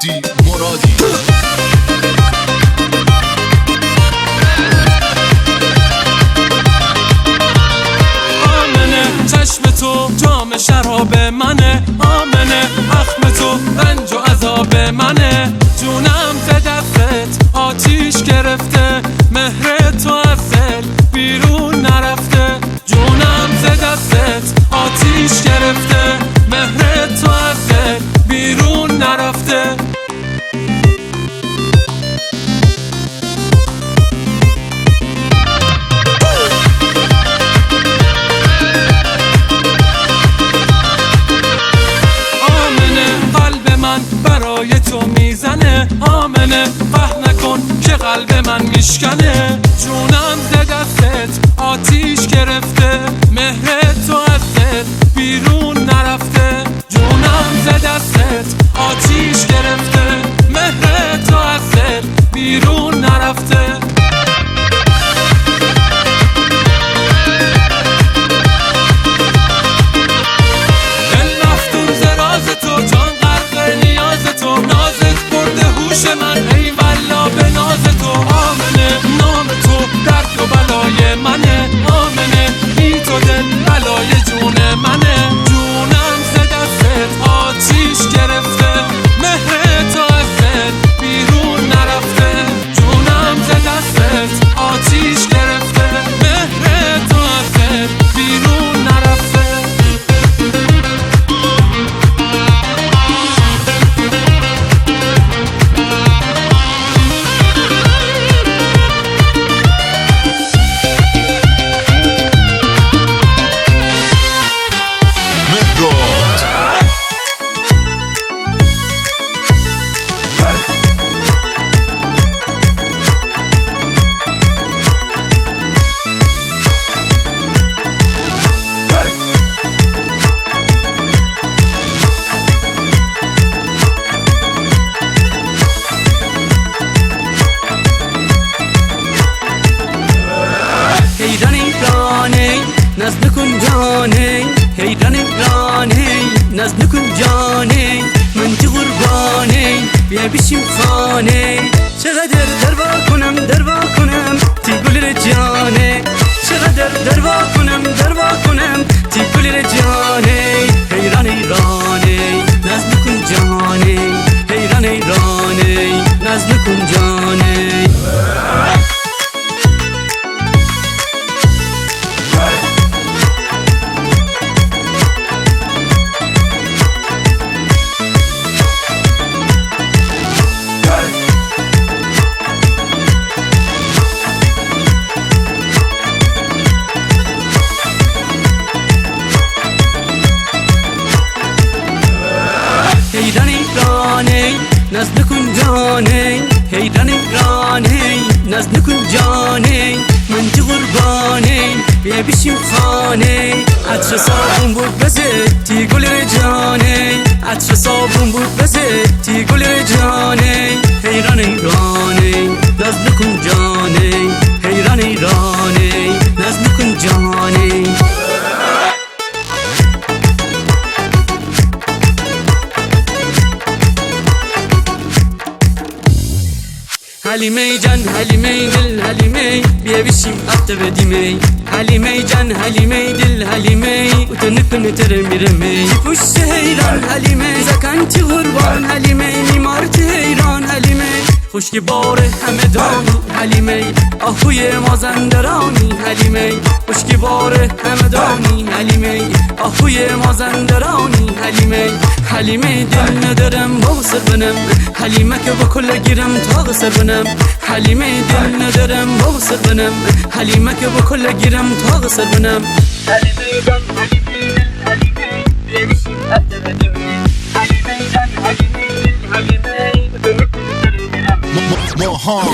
مهدی مرادی. آمنه چشم تو جام شراب منه، آمنه اخم تو رنج و عذاب منه. جونم ز دستت آتیش گرفته، مهر تو از دل بیرون نرفته. جونم ز دستت آتیش گرفته، مهر تو از دل بیرون نرفته. برای تو میزنه، آمنه قهر نکن که قلب من میشکنه. جونم ز دستت آتیش گرفته، مهر تو از دل بیرون نرفته. جونم ز دستت آتیش گرفته، مهر تو از دل بیرون نرفته. دل مفتون ز راز تو، جان تو نازت برده هوش من، ای والا به ناز تو. آمنه نام تو درد و بلای منه، آمنه بی تو دل بلای جون منه. جونم ز دستت آتیش گرفته، مهر تو از دل بیرون نرفته. جونم ز دستت آتیش گرفته، مهر تو از دل بیرون نرفته. نزد کن جانه حیران رانه، نزد کن جانه من تو قربانه. بیا بشیم خانه، چقدر دروا کنم تی گل جانه. چقدر دروا کنم تی گل جانه. حیران رانه نزد کن جانه، حیران رانه نزد کن جانه. نزد کن جانه، حیران رانه نزد کن جانه من تو قربانه. بیا بشیم خانه، عطر صابون بود بزه تی گل جانه. عطر صابون بود بزه تی گل جانه. حیران رانه نزد کن جانه، حیران رانه نزد کن جانه. حلیمه جان حلیمه دل حلیمه، بیا بشیم افته بدیمه. حلیمه جان حلیمه دل حلیمه و تو نکنه تره میرمه. پشت حیران حلیمه زکنتی قربان حلیمه. میمارت حیران حلیمه خشکی باره همه دانی حلیمه. آهوی مازندرانی حلیمه، خشکی باره همه دانی حلیمه. آهوی مازندرانی حلیمه. حلیمه دل ندارم با سر بنم، حلیمه که با کل گیرم تا قصر بنم. حلیمه دل ندارم با سر بنم، حلیمه که با کل گیرم تا قصر بنم. حلیمه جان حلیمه حلیمه بیا بشیم حتی بدمه. حلیمه جان حلیمه حلیمه موهان